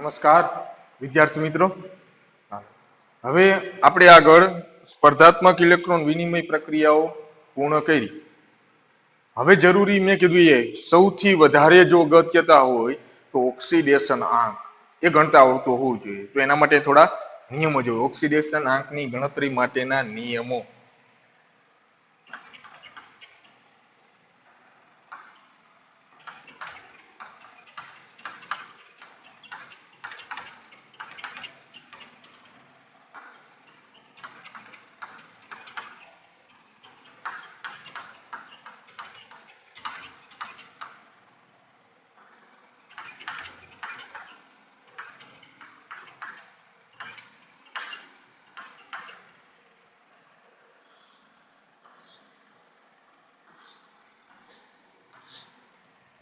નમસ્કાર વિદ્યાર્થી મિત્રો, હવે આપણે આગળ સ્પર્ધાત્મક ઇલેક્ટ્રોન વિનિમય પ્રક્રિયાઓ પૂર્ણ કરી. હવે જરૂરી મેં કીધું એ સૌથી વધારે જો અગત્યતા હોય તો ઓક્સિડેશન આંક એ ગણતા આવડતું હોવું જોઈએ. તો એના માટે થોડા નિયમો જોઈએ. ઓક્સિડેશન આંકની ગણતરી માટેના નિયમો.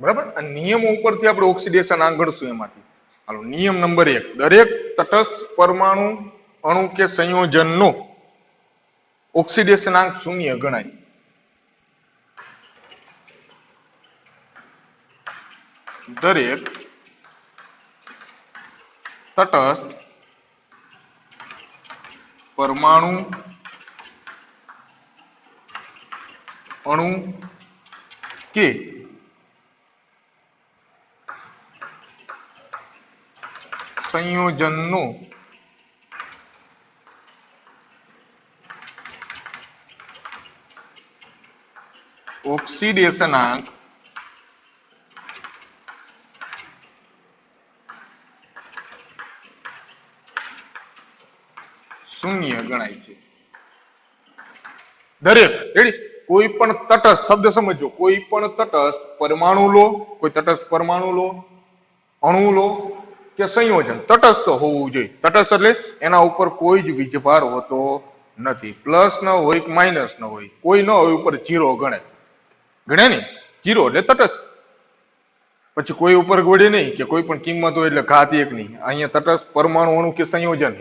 બરાબર, નિયમો ઉપરથી આપણે ઓક્સિડેશન આંક ગણશું. એમાંથી હાલો, નિયમ નંબર 1, દરેક તટસ્થ પરમાણુ અણુ કે સંયોજનનો ઓક્સિડેશન આંક 0 ગણાય. દરેક તટસ્થ પરમાણુ અણુ કે સંયોજનનો ઓક્સિડેશન આંક 0 ગણાય છે. દરેક રેડી, કોઈ પણ તટસ્થ શબ્દ સમજો, કોઈ પણ તટસ્થ પરમાણુ લો, કોઈ તટસ્થ પરમાણુ લો, અણુ લો કે સંયોજન તટસ્થ હોવું જોઈએ. તટસ્થ એટલે એના ઉપર કોઈ જ વીજભાર હોતો નથી. પ્લસ ન હોય કે માઇનસ ન હોય, કોઈ ન હોય ઉપર 0 ગણે. ગણે ને 0 એટલે તટસ્થ. પછી કોઈ ઉપર ગોળે નહીં કે કોઈ પણ કિંમત હોય એટલે ઘાત 1 નહીં. અહીંયા તટસ્થ પરમાણુ અણુ કે સંયોજન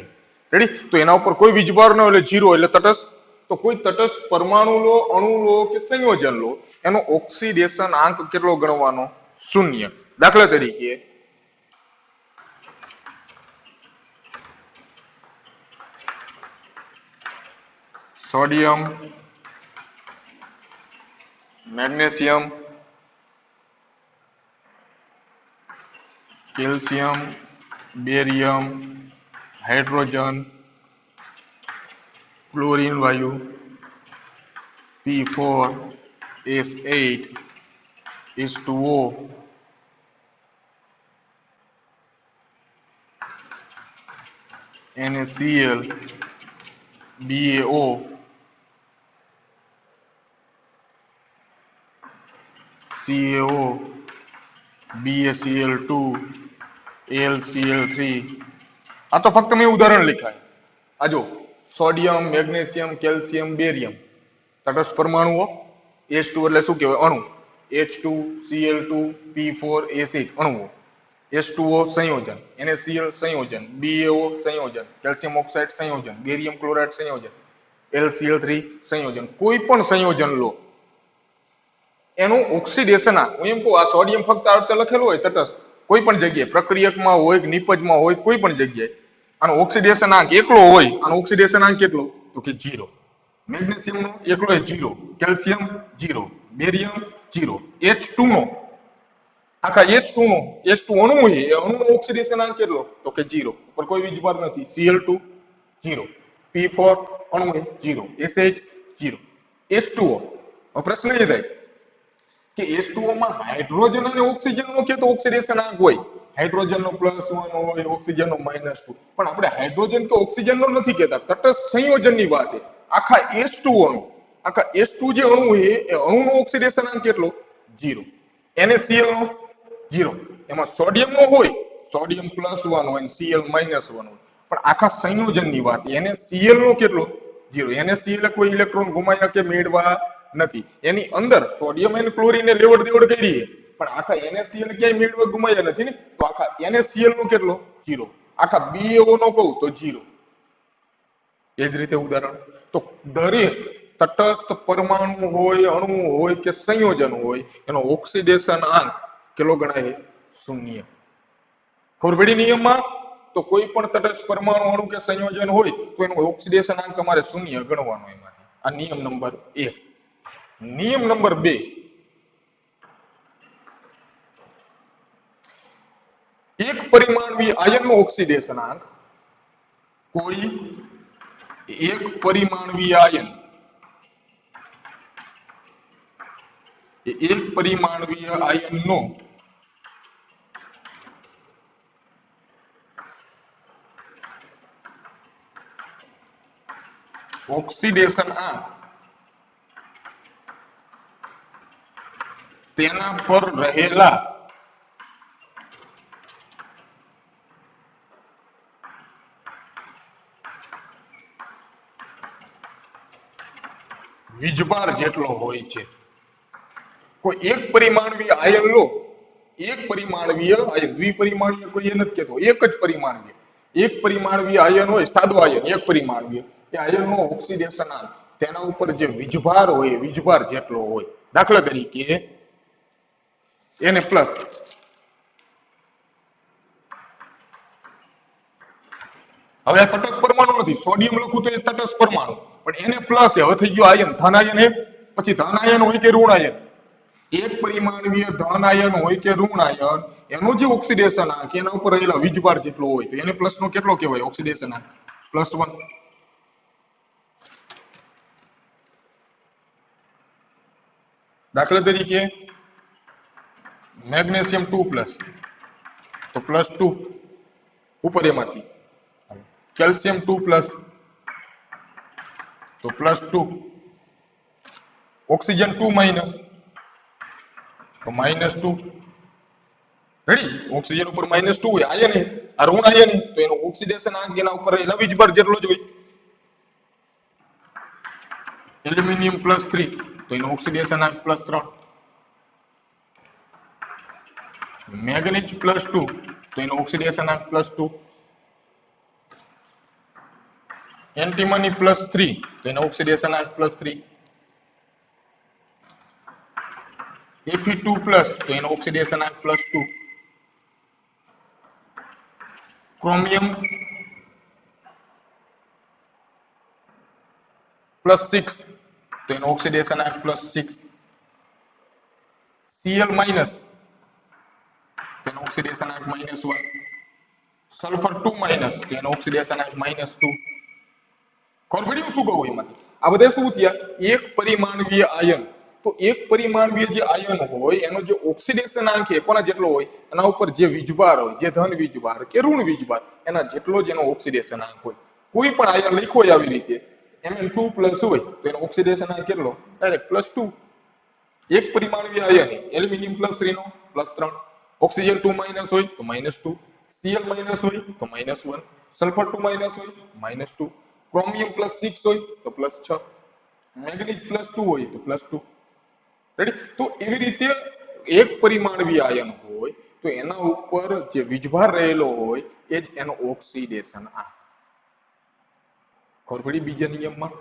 રેડી, તો એના ઉપર કોઈ વીજભાર ન હોય એટલે 0 એટલે તટસ્થ. તો કોઈ તટસ્થ પરમાણુ લો, અણુ લો કે સંયોજન લો, એનો ઓક્સિડેશન આંક કેટલો ગણવાનો? 0. દાખલા તરીકે sodium, magnesium, calcium, barium, hydrogen, chlorine વાયુ, P4S8 H2O, NaCl, BaO, CaO, BaCl2, AlCl3. આ તો ફક્ત મેં ઉદાહરણ લખાય. આ જો સોડિયમ, મેગ્નેશિયમ, કેલ્શિયમ, બેરિયમ તટસ્થ પરમાણુઓ. H2 એટલે શું કહેવાય? અણુ. H2, Cl2, P4S8 અણુઓ. H2O સંયોજન, NaCl સંયોજન, BaO સંયોજન, કેલ્શિયમ ઓક્સાઇડ સંયોજન, બેરિયમ ક્લોરાઇડ સંયોજન, LCl3 સંયોજન. કોઈ પણ સંયોજન લો, એનું ઓક્સિડેશન આંક, હું એમ કહું, આ સોડિયમ ફક્ત આ રીતે લખેલું હોય તટસ્થ, કોઈ પણ જગ્યાએ પ્રક્રિયકમાં હોય કે નિપજમાં હોય, કોઈ પણ જગ્યાએ આનો ઓક્સિડેશન આંક એકલો હોય. આનો ઓક્સિડેશન આંક કેટલો? તો કે 0. મેગ્નેશિયમ નો એકલો 0, કેલ્શિયમ 0, બેરિયમ 0, H2 નો આખા H2 નો H2 અણુ હોય, એ અણુનો ઓક્સિડેશન આંક કેટલો? તો કે 0. ઉપર કોઈ વીજભાર નથી. Cl2 0, P4 અણુ 0, SH 0, H2O. પ્રશ્ન એ થાય કે H2O માં હાઇડ્રોજન અને ઓક્સિજન નો કે તો ઓક્સિડેશન આંક હોય. હાઇડ્રોજન નો +1 હોય, ઓક્સિજન નો -2. પણ આપણે હાઇડ્રોજન કે ઓક્સિજન નો નથી કહેતા, તટસ્થ સંયોજનની વાત છે. આખા H2O નો, આખા H2 જે અણુ છે, એ અણુનો ઓક્સિડેશન આંક કેટલો? 0. NaCl નો 0. એમાં સોડિયમ નો હોય, સોડિયમ +1 હોય, Cl -1 હોય. પણ આખા સંયોજનની વાત, NaCl નો કેટલો? 0. NaCl કોઈ ઇલેક્ટ્રોન ગુમાયા કે મેળવા નથી. એની અંદર સોડિયમ અને ક્લોરીને લેવડ દેવડ કરી છે, પણ આખા NaCl ક્યાંય મેળવા ગુમાયા નથી ને. તો આખા NaCl નો કેટલો? 0. આખા BaO નો કહું તો 0. એ જ રીતે ઉદાહરણ, તો દરેક તટસ્થ પરમાણુ હોય, અણુ હોય કે સંયોજન હોય, એનો ઓક્સિડેશન આંક કેટલો ગણાય? 0. ખબર પડી નિયમમાં? તો કોઈ પણ તટસ્થ પરમાણુ અણુ કે સંયોજન હોય તો એનો ઓક્સિડેશન આંક તમારે શૂન્ય ગણવાનો એમાંથી. આ નિયમ નંબર 1. નિયમ નંબર 2, એક પરિમાણવીય આયનનો ઓક્સિડેશન આંક કોઈ એક પરિમાણવીય આયન એક પરિમાણવીય આયનનો ઓક્સિડેશન આંક તેના પર રહેલા વીજભાર જેટલો હોય છે. કોઈ એક પરિમાણવીય આયન લો, એક પરિમાણવીય આયન, દ્વિપરિમાણીય કોઈ એ નથી કહેતો, એક જ પરિમાણવીય, એક પરિમાણવીય આયન હોય, સાદો આયન, એક પરિમાણવીય, એ આયનનો ઓક્સિડેશન આંક તેના ઉપર જે વીજભાર હોય, વીજભાર જેટલો હોય. દાખલા તરીકે એને પ્લસ, હવે આ તટસ્થ પરમાણુ નથી, સોડિયમ લખું તો એ તટસ્થ પરમાણુ, પણ એને પ્લસ હવે થઈ ગયો આયન, ધન આયન. પછી ધન આયન હોય કે ઋણ આયન, એક પરિમાણવીય ધન આયન હોય કે ઋણ આયન, એનું જે ઓક્સિડેશન આંક એના ઉપર રહેલા વીજભાર જેટલો હોય તો એને પ્લસ નો કેટલો કહેવાય ઓક્સિડેશન આંક? +1. દાખલા તરીકે મેગ્નેશિયમ 2+ તો +2 ઉપર એમાંથી, કેલ્શિયમ 2+ તો +2, ઓક્સિજન 2- તો -2. રેડી? ઓક્સિજન ઉપર -2 હોય, આયન આ ઋણ આયન, તો એનો ઓક્સિડેશન આંક એના ઉપર રહેલા વીજભાર જેટલો જ હોય. એલ્યુમિનિયમ +3 તો એનો ઓક્સિડેશન આંક +3. મેગ્નેજ +2 તો એનો ઓક્સિડેશન આંક +2. એન્ટીમની +3 તો એનો ઓક્સિડેશન આંક +3. Fe2+ તો એનો ઓક્સિડેશન આંક +2. ક્રોમિયમ +6 તો એનો ઓક્સિડેશન આંક +6. Cl- તો એનો ઓક્સિડેશન આંક -1. સલ્ફર 2- તો એનો ઓક્સિડેશન આંક -2. ખબર પડી શું કહું એમાંથી? આ બધા શું થયા? એક પરિમાણવીય આયન. તો એક પરિમાણવીય જે આયન હોય એનો જે ઓક્સિડેશન આંક છે કોના જેટલો હોય? એના ઉપર જે વીજભાર હોય, જે ધન વીજભાર કે ઋણ વીજભાર, એના જેટલો જ એનો ઓક્સિડેશન આંક હોય. કોઈ પણ આયન લખ્યો હોય આવી રીતે, Mn2+ હોય તો એનો ઓક્સિડેશન આંક કેટલો? ડાયરેક્ટ +2. એક પરિમાણવીય આયન એલ્યુમિનિયમ +3 નો +3, ઓક્સિજન 2- હોય તો -2, Cl- હોય તો -1, સલ્ફર 2- હોય -2, ક્રોમિયમ +6 હોય તો +6, મેગ્નેજ +2 હોય તો +2. રેડી? તો એવી રીતે એક પરિમાણવીય આયન હોય તો એના ઉપર જે વીજભાર રહેલો હોય એ જ એનો ઓક્સિડેશન આંક. ખબર પડી બીજા નિયમમાં?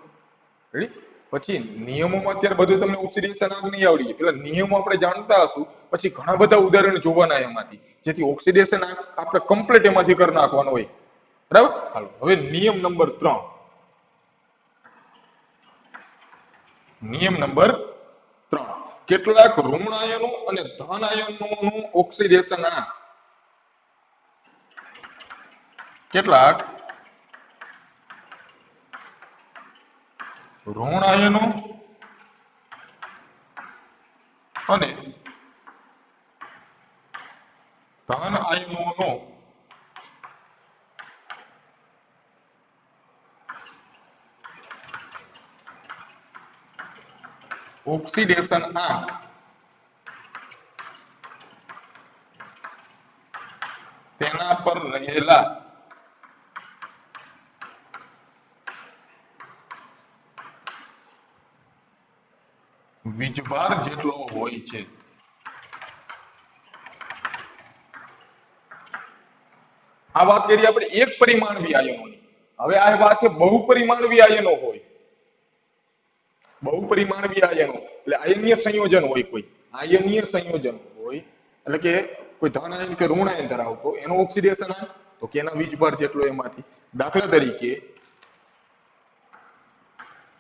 રેડી? પછી નિયમોમાં અત્યારે બધું તમને ઓક્સિડેશન આંક નહીં આવડી, પેલા નિયમો આપણે જાણતા હશું, પછી ઘણા બધા ઉદાહરણ જોવાના એમાંથી, જેથી ઓક્સિડેશન આંક આપણે કમ્પ્લીટ એમાંથી કરી નાખવાનો હોય. બરાબર? હાલો હવે નિયમ નંબર 3. નિયમ નંબર 3, કેટલાક ઋણ આયનો અને ધન આયનોનું ઓક્સિડેશન આંક, કેટલાક ઋણ આયનો અને ધન આયનોનો ઓક્સિડેશન આંક તેના પર રહેલા વીજભાર જેટલો હોય છે. આ વાત કરીએ આપણે એક પરિમાણવીય આયનોની. હવે આ વાત છે બહુપરિમાણવીય આયનો હોય. બહુપરિમાણવીય આયનો એટલે આયનીય સંયોજન હોય, કોઈ આયનીય સંયોજન હોય એટલે કે કોઈ ધન આયન કે ઋણ આયન ધરાવતો એનો ઓક્સિડેશન આંક તો કે એના વીજભાર જેટલો એમાંથી. દાખલા તરીકે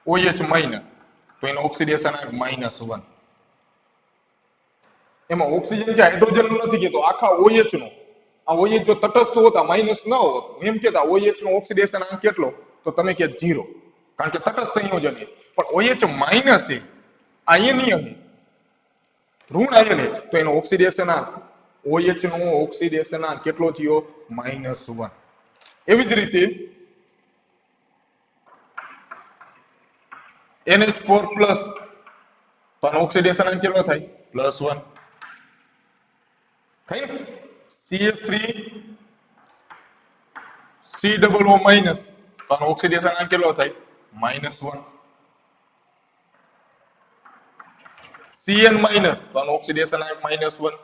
OH માઇનસ તો એનો ઓક્સિડેશન આંક -1. એમાં ઓક્સિજન કે હાઇડ્રોજન નું નથી કહેતો, આખા OH નો. આ OH જો તટસ્થ હોતા માઇનસ ન હોત, એમ કહેતા OH નો ઓક્સિડેશન આંક કેટલો, તો તમે કહે 0, કારણ કે તટસ્થ સંયોજન છે. પણ OH માઇનસ છે, આયનીય છે, ઋણ આયન છે, તો એનો ઓક્સિડેશન આંક OH નો ઓક્સિડેશન આંક કેટલો થયો? -1. એવી જ રીતે NH4+ તો આનો ઓક્સિડેશન આંક કેટલો થાય? +1. થાય ને? CH3 COO- તો આનો ઓક્સિડેશન આંક કેટલો થાય? -1. CN- તો આનો ઓક્સિડેશન આંક -1.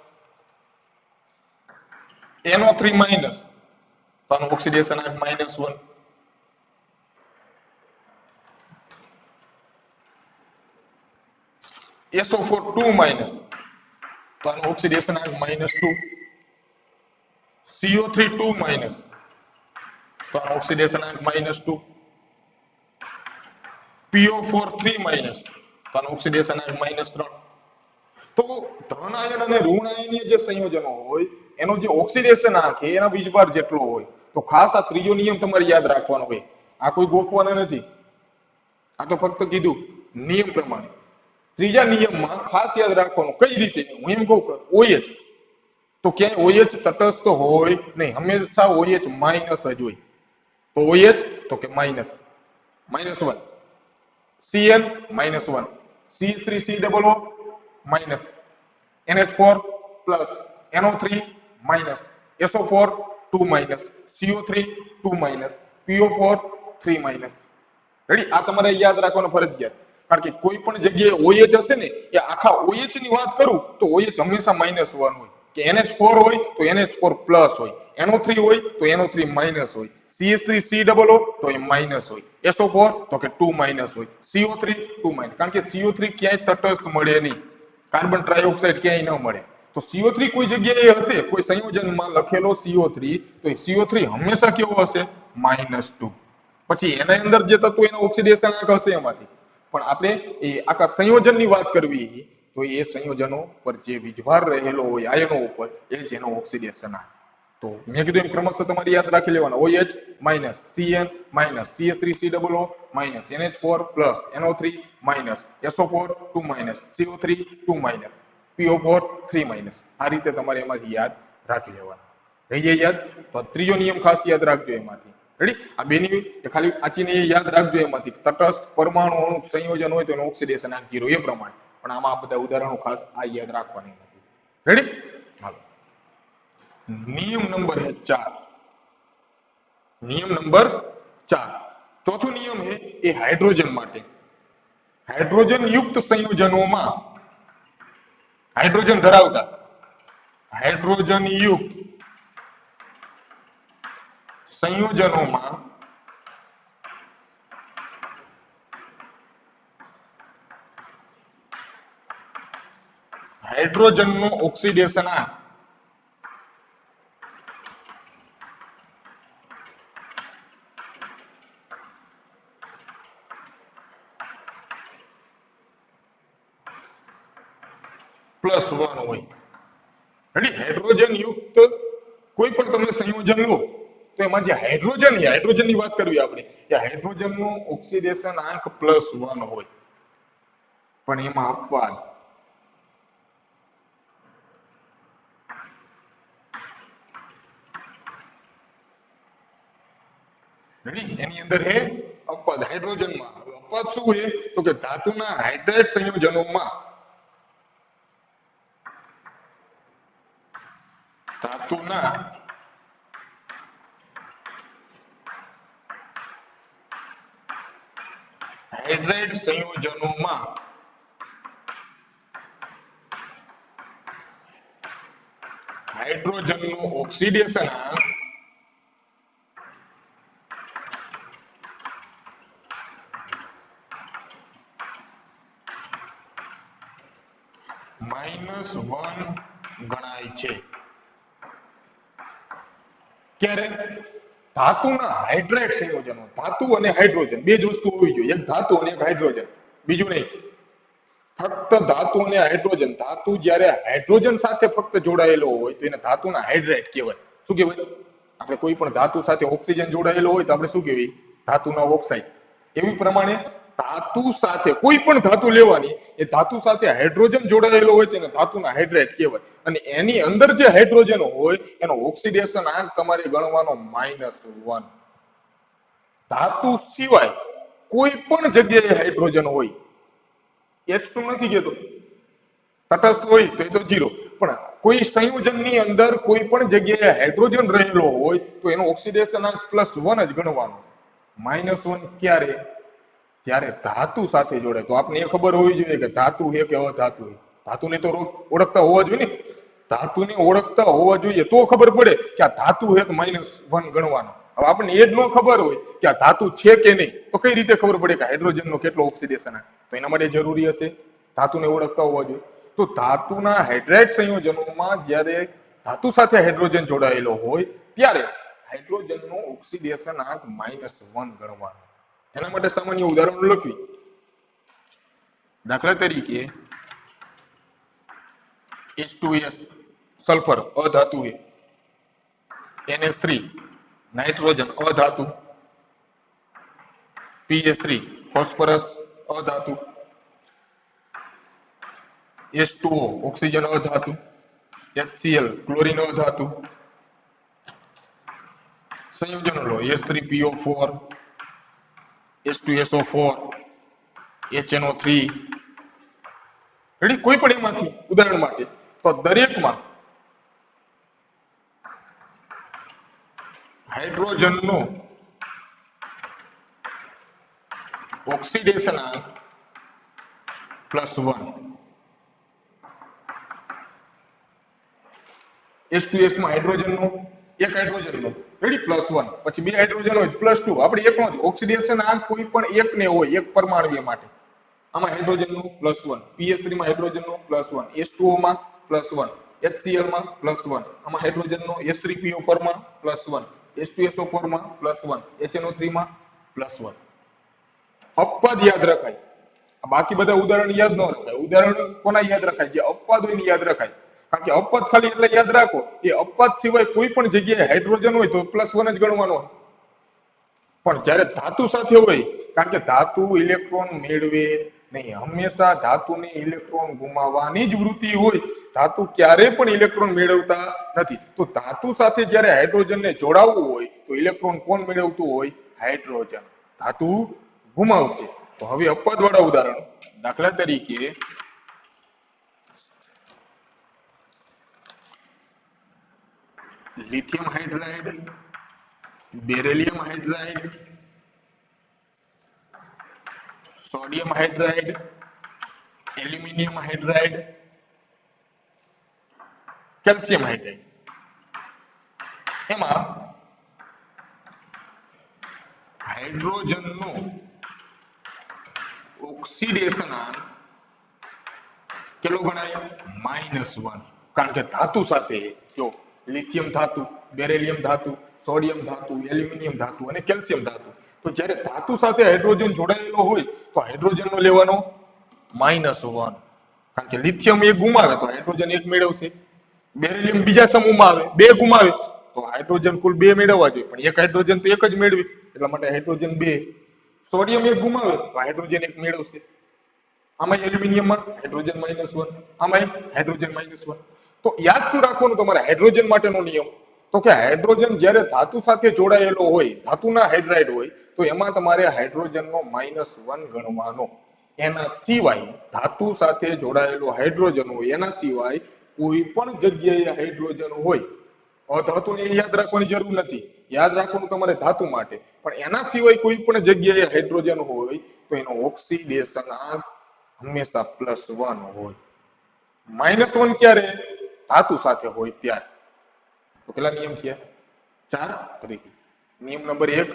NO3- તો આનો ઓક્સિડેશન આંક -1. SO4 2- તો આનો ઓક્સિડેશન આંક -2. CO3 2- તો આનો ઓક્સિડેશન આંક -2. PO4 3- તો આનો ઓક્સિડેશન આંક -3. તો ધન આયન અને ઋણ આયનીય જે સંયોજનો હોય એનો જે ઓક્સિડેશન આંક છે એના વીજભાર જેટલો હોય. તો ખાસ આ ત્રીજો નિયમ તમારે યાદ રાખવાનો હોય. આ કોઈ ગોખવાના નથી, આ તો ફક્ત કીધું નિયમ પ્રમાણે. ત્રીજા નિયમમાં ખાસ યાદ રાખવાનું. કઈ રીતે? હું એમ કહું કે OH તો ક્યાંય OH તટસ્થ હોય નહીં, હંમેશા OH માઇનસ જ હોય. તો OH તો કે -1. Cl -1. CH3COO minus, NH4 plus, NO3 minus, SO4 2- CO3 2- PO4 3-. Ready? આ તમારે યાદ રાખવાનું ફરજિયાત. કારણ કે કોઈ પણ જગ્યાએ OH હશે ને, એ આખા OH ની વાત કરું તો OH હંમેશા -1 હોય. કે NH4 હોય તો NH4 પ્લસ હોય, NO3 હોય તો NO3 માઇનસ હોય, CH3COO તો એ માઇનસ હોય, SO4 તો કે 2- હોય, CO3 2-. કારણ કે CO3 ક્યાંય તટસ્થ મળે નહીં, કાર્બન ટ્રાયોક્સાઇડ ક્યાંય ન મળે. તો CO3 કોઈ જગ્યાએ હશે, કોઈ સંયોજનમાં લખેલો CO3, તો એ CO3 હંમેશા કેવો હશે? -2. પછી એના અંદર જે તત્વો એનો ઓક્સિડેશન આંક હશે એમાંથી. પણ આપણે એ આખા સંયોજનની વાત કરવી તો એ સંયોજનો પર જે વીજભાર રહેલો હોય આયનો ઉપર, એ જ એનો ઓક્સિડેશન આંક. તો મેં કીધું એમ ક્રમશઃ તમારે યાદ રાખી લેવાના. OH minus, CN minus, CH3COO minus, NH4 plus, NO3 minus, SO4 2-, CO3 2-, PO4 3-. આ રીતે તમારે એમાંથી યાદ રાખી લેવાના. થઈ જાય યાદ? તો ત્રીજો નિયમ ખાસ યાદ રાખજો એમાંથી. રેડી? આ બેની ખાલી આચીને યાદ રાખજો એમાંથી. તટસ્થ પરમાણુ અણુ સંયોજન હોય તો એનો ઓક્સિડેશન આંક 0 એ પ્રમાણે. પણ આમાં આ બધા ઉદાહરણો ખાસ આ યાદ રાખવાની નથી. રેડી? હાલો. નિયમ નંબર 4. નિયમ નંબર 4. ચોથો નિયમ છે એ હાઇડ્રોજન માટે. હાઇડ્રોજન યુક્ત સંયોજનોમાં, હાઇડ્રોજન ધરાવતા, હાઇડ્રોજન યુક્ત સંયોજનોમાં હાઇડ્રોજનનો ઓક્સિડેશન આંક +1 હોય. રેડી? હાઇડ્રોજન યુક્ત કોઈ પણ તમે સંયોજન લો તો એમાં જે હાઇડ્રોજન છે, હાઇડ્રોજનની વાત કરવી આપણે, એ હાઇડ્રોજનનો ઓક્સિડેશન આંક +1 હોય. પણ એમાં અપવાદ. રેડી? એની અંદર હે અપવાદ હાઇડ્રોજનમાં. અપવાદ શું છે? તો કે ધાતુના હાઇડ્રાઇડ સંયોજનોમાં, ધાતુના હાઇડ્રાઇડ સંયોજનોમાં હાઇડ્રોજનનો ઓક્સિડેશન આંક -1 ગણાય છે. ક્યારે? ધાતુના હાઇડ્રેટ સંયોજનો, ધાતુ અને હાઇડ્રોજન બે જ વસ્તુ હોવી જોઈએ, એક ધાતુ અને એક હાઇડ્રોજન, બીજું નહીં. ફક્ત ધાતુ અને હાઇડ્રોજન. ધાતુ જ્યારે હાઇડ્રોજન સાથે ફક્ત જોડાયેલો હોય તો એને ધાતુના હાઇડ્રેટ કહેવાય. શું કહેવાય? આપણે કોઈ પણ ધાતુ સાથે ઓક્સિજન જોડાયેલો હોય તો આપણે શું કહેવાય? ધાતુના ઓક્સાઇડ. એવી પ્રમાણે ધાતુ સાથે કોઈ પણ ધાતુ લેવાની, એ ધાતુ સાથે હાઇડ્રોજન જોડાયેલો હોય તેને ધાતુના હાઇડ્રેટ કહેવાય. અને એની અંદર જે હાઇડ્રોજન હોય એનો ઓક્સિડેશન આંક તમારે ગણવાનો -1. ધાતુ સિવાય કોઈ પણ જગ્યાએ હાઇડ્રોજન હોય, H2 નથી કહેતો, તટસ્થ હોય તો એ તો 0, પણ કોઈ સંયોજનની અંદર કોઈ પણ જગ્યાએ હાઇડ્રોજન રહેલો હોય તો એનો ઓક્સિડેશન આંક +1 જ ગણવાનો. -1 ક્યારે? જ્યારે ધાતુ સાથે જોડાય. તો આપણે એ ખબર હોવી જોઈએ કે ધાતુ છે કે અધાતુ છે. ધાતુને તો ઓળખતા હોવા જોઈએ ને, ધાતુને ઓળખતા હોવા જોઈએ તો ખબર પડે કે આ ધાતુ છે તો -1 ગણવાનો. હવે આપણને એ જ ન ખબર હોય કે આ ધાતુ છે કે નહીં તો કઈ રીતે ખબર પડે કે હાઇડ્રોજનનો કેટલો ઓક્સિડેશન આંક? તો એના માટે જરૂરી હશે ધાતુને ઓળખતા હોવા જોઈએ. તો ધાતુના હાઇડ્રેટ સંયોજનોમાં જ્યારે ધાતુ સાથે હાઇડ્રોજન જોડાયેલો હોય ત્યારે હાઇડ્રોજનનો ઓક્સિડેશન આંક -1 ગણવાનો. એના માટે સામાન્ય ઉદાહરણ લખવી. દાખલા તરીકે H2S સલ્ફર અધાતુ છે, NH3 નાઇટ્રોજન અધાતુ, PH3 ફોસ્ફરસ અધાતુ, H2O ઓક્સિજન અધાતુ, HCl ક્લોરીન અધાતુ. સંયોજનો લો H3PO4, H2SO4, HNO3. રેડી? કોઈ પણ એમાંથી ઉદાહરણ માટે તો દરેકમાં હાઇડ્રોજનનો ઓક્સિડેશન આંક +1. H2S માં હાઇડ્રોજનનો એક હાઇડ્રોજનનો રેડી +1, પછી બે હાઇડ્રોજન હોય +2. આપણે એકનો જ ઓક્સિડેશન આંક કોઈ પણ એકને હોય એક પરમાણુ માટે. આમાં હાઇડ્રોજનનું +1, PH3 માં હાઇડ્રોજનનો +1, H2O માં +1, HCl માં +1, આમાં હાઇડ્રોજનનો H3PO4 માં +1, H2SO4 માં +1, HNO3 માં +1. અપવાદ યાદ રખાય. બાકી બધા ઉદાહરણ યાદ ન રખાય. ઉદાહરણ કોના યાદ રખાય? જે અપવાદ હોય ને યાદ રખાય. કારણ કે અપવાદ ખાલી એટલે યાદ રાખો, એ અપવાદ સિવાય કોઈ પણ જગ્યાએ હાઇડ્રોજન હોય તો +1 જ ગણવાનો. પણ જ્યારે ધાતુ સાથે હોય, કારણ કે ધાતુ ઇલેક્ટ્રોન મેળવે નહીં, હંમેશા ધાતુને ઇલેક્ટ્રોન ગુમાવવાની જ વૃત્તિ હોય. ધાતુ ક્યારેય પણ ઇલેક્ટ્રોન મેળવતા નથી. તો ધાતુ સાથે જ્યારે હાઇડ્રોજનને જોડાવવું હોય તો ઇલેક્ટ્રોન કોણ મેળવતું હોય? હાઇડ્રોજન. ધાતુ ગુમાવશે. તો હવે અપવાદ વાળા ઉદાહરણ. દાખલા તરીકે lithium hydride, beryllium hydride, sodium hydride, aluminium hydride, calcium hydride. એમાં હાઇડ્રોજનનો ઓક્સિડેશન આંક કેટલો ગણાય? -1. કારણ કે ધાતુ સાથે જો લિથિયમ ધાતુ, બેરિલિયમ ધાતુ, સોડિયમ ધાતુ, એલ્યુમિનિયમ ધાતુ અને કેલ્શિયમ ધાતુ. તો જ્યારે ધાતુ સાથે હાઇડ્રોજન જોડાયેલો હોય તો હાઇડ્રોજનનો લેવાનો -1. કારણ કે લિથિયમ એક ગુમાવે તો હાઇડ્રોજન એક મેળવશે. બેરિલિયમ બીજા સમૂહમાં આવે, બે ગુમાવે તો હાઇડ્રોજન કુલ બે મેળવવા જોઈએ, પણ એક હાઇડ્રોજન તો એક જ મેળવે, એટલા માટે હાઇડ્રોજન 2. સોડિયમ એક ગુમાવે તો હાઇડ્રોજન એક મેળવશે. આમાં એલ્યુમિનિયમમાં હાઇડ્રોજન -1, આમાં હાઇડ્રોજન -1. તો યાદ શું રાખવાનું તમારે હાઇડ્રોજન માટેનો નિયમ? તો કે હાઇડ્રોજન જ્યારે ધાતુ સાથે જોડાયેલો હોય, ધાતુના હાઇડ્રાઇડ હોય, તો એમાં તમારે હાઇડ્રોજનનો -1 ગણવાનો. એના સિવાય ધાતુ સાથે જોડાયેલો હાઇડ્રોજન હોય એના સિવાય કોઈ પણ જગ્યાએ હાઇડ્રોજન હોય, અધાતુને યાદ રાખવાની જરૂર નથી, યાદ રાખવાનું તમારે ધાતુ માટે, પણ એના સિવાય કોઈ પણ જગ્યાએ હાઇડ્રોજન હોય તો એનો ઓક્સિડેશન આંક હંમેશા +1 હોય. -1 ક્યારે? ધાતુ સાથે હોય ત્યારે. તો કેટલા નિયમ છે? 4. નિયમ નંબર 1,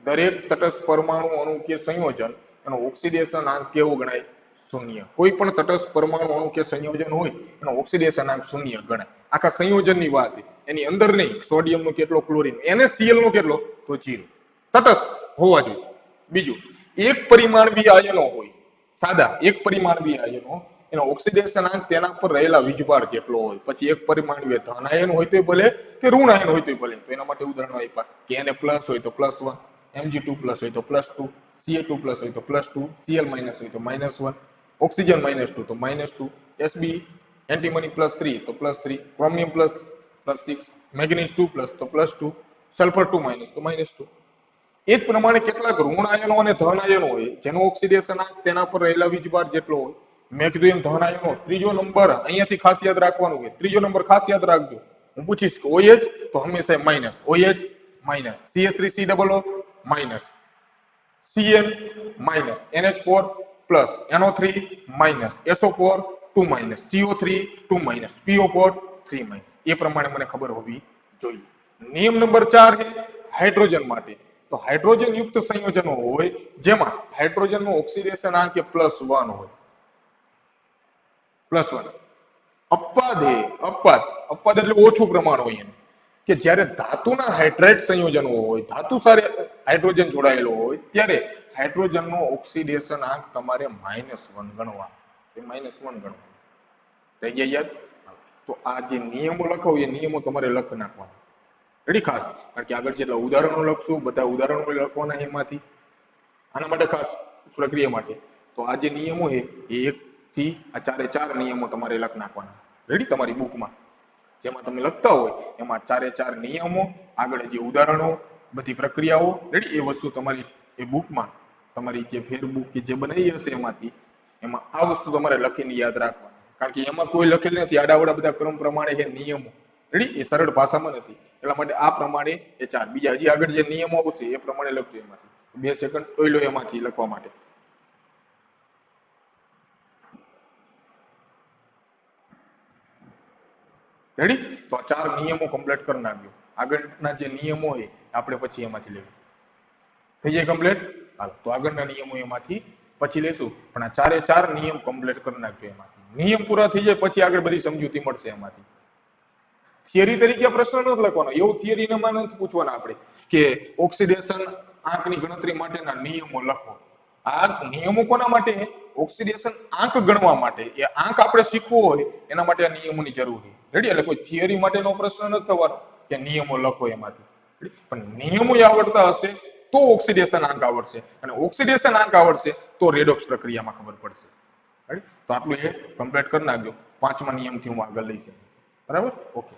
દરેક તટસ્થ પરમાણુ અણુ કે સંયોજન એનો ઓક્સિડેશન આંક કેવો ગણાય? 0. કોઈ પણ તટસ્થ પરમાણુ અણુ કે સંયોજન હોય એનો ઓક્સિડેશન આંક 0 ગણાય. આખા સંયોજનની વાત છે. એની અંદર નહીં સોડિયમ નો કેટલો, ક્લોરીન, NaCl નો કેટલો, તો 0. તટસ્થ હોવા જોઈએ. બીજું, એક પરિમાણવીય આયનો હોય, સાદા એક પરિમાણવીય આયનો, એનો ઓક્સિડેશન આંક તેના પર રહેલા વીજભાર કેટલો હોય. પછી એક પરિમાણવીય ધન આયન હોય તો ભલે કે ઋણ આયન હોય તો ભલે. તો એના માટે ઉદાહરણો આપ્યા કે Na પ્લસ હોય તો +1, Mg2 પ્લસ હોય તો +2, Ca2 પ્લસ હોય તો +2, Cl માઇનસ હોય તો -1, ઓક્સિજન -2 તો -2, Sb એન્ટીમની +3 તો +3, ક્રોમિયમ +6, મેગ્નીઝ 2 પ્લસ તો +2, સલ્ફર 2 માઇનસ તો -2. એ જ પ્રમાણે કેટલાક ઋણ આયનો અને ધન આયનો હોય જેનો ઓક્સિડેશન આંક તેના પર રહેલા વીજભાર જેટલો હોય. મેં કીધું એમ ધન આયનો ત્રીજો નંબર અહીંયાથી ખાસ યાદ રાખવાનું હોય. ત્રીજો નંબર ખાસ યાદ રાખજો. હું પૂછીશ કે OH તો હંમેશા minus, OH minus, CH3COO minus, Cn minus, NH4 plus, NO3 minus, SO4 2 minus, CO3 2 minus, PO4 3 minus. એ પ્રમાણે મને ખબર હોવી જોઈએ. નિયમ નંબર 4 છે હાઇડ્રોજન માટે. તો હાઇડ્રોજન યુક્ત સંયોજનો હોય જેમાં હાઇડ્રોજન નો ઓક્સિડેશન આંક +1 હોય. +1. અપવાદ એટલે ઓછું પ્રમાણ હોય એનું, કે જ્યારે ધાતુના હાઇડ્રેટ સંયોજનો હોય, ધાતુ સાથે હાઇડ્રોજન જોડાયેલો હોય ત્યારે હાઇડ્રોજન નો ઓક્સિડેશન આંક તમારે -1 ગણવા. -1 ગણવા. થઈ ગયા યાદ? તો આ જે નિયમો લખાવ એ નિયમો તમારે લખ નાખવાના. રેડી? ખાસ, કારણ કે આગળ જેટલા ઉદાહરણો લખશું બધા ઉદાહરણો લખવાના એમાંથી. આના માટે ખાસ પ્રક્રિયા માટે તો આ જે નિયમો છે એ 1 થી આ 4 નિયમો તમારે લખ નાખવાના. રેડી? તમારી બુકમાં જેમાં તમે લખતા હોય એમાં 4 નિયમો, આગળ જે ઉદાહરણો, બધી પ્રક્રિયાઓ, રેડી? એ વસ્તુ તમારી એ બુકમાં, તમારી જે ફેરબુક કે જે બનાવી હશે એમાં આ વસ્તુ તમારે લખીને યાદ રાખવાની. કારણ કે એમાં કોઈ લખેલ નથી, આડાવડા બધા ક્રમ પ્રમાણે છે નિયમો. રેડી? એ સરળ ભાષામાં નથી, એટલા માટે આ પ્રમાણે એ 4. બીજા હજી આગળ જે નિયમો આવશે એ પ્રમાણે લખજો. એમાંથી 2 સેકન્ડ જોઈ લો એમાંથી લખવા માટે. રેડી? તો આ 4 નિયમો કમ્પ્લીટ કરી નાખજો. આગળના જે નિયમો હોય આપણે પછી એમાંથી લેવું. થઈ જાય કમ્પ્લીટ? હાલો, તો આગળના નિયમો એમાંથી પછી લેશું, પણ આ 4 નિયમ કમ્પ્લીટ કરી નાખજો. એમાંથી નિયમ પૂરા થઈ જાય પછી આગળ બધી સમજૂતી મળશે. એમાંથી થિયરી તરીકે પ્રશ્ન નથી લખવાનો, એવું થિયરીમાં નથી પૂછવાના આપણે કે ઓક્સિડેશન આંકની ગણતરી માટેના નિયમો લખો. આ નિયમો કોના માટે? ઓક્સિડેશન આંક ગણવા માટે. એ આંક આપણે શીખવો હોય એના માટે આ નિયમોની જરૂર છે. રેડી? એટલે કોઈ થિયરી માટેનો પ્રશ્ન નથી થવાનો કે નિયમો લખો એમાંથી. પણ નિયમો આવડતા હશે તો ઓક્સિડેશન આંક આવડશે, અને ઓક્સિડેશન આંક આવડશે તો રેડોક્સ પ્રક્રિયામાં ખબર પડશે. રાઈટ? તો આટલું એ કમ્પ્લીટ કરી નાખજો. 5મા નિયમથી હું આગળ લઈશ. બરાબર? ઓકે.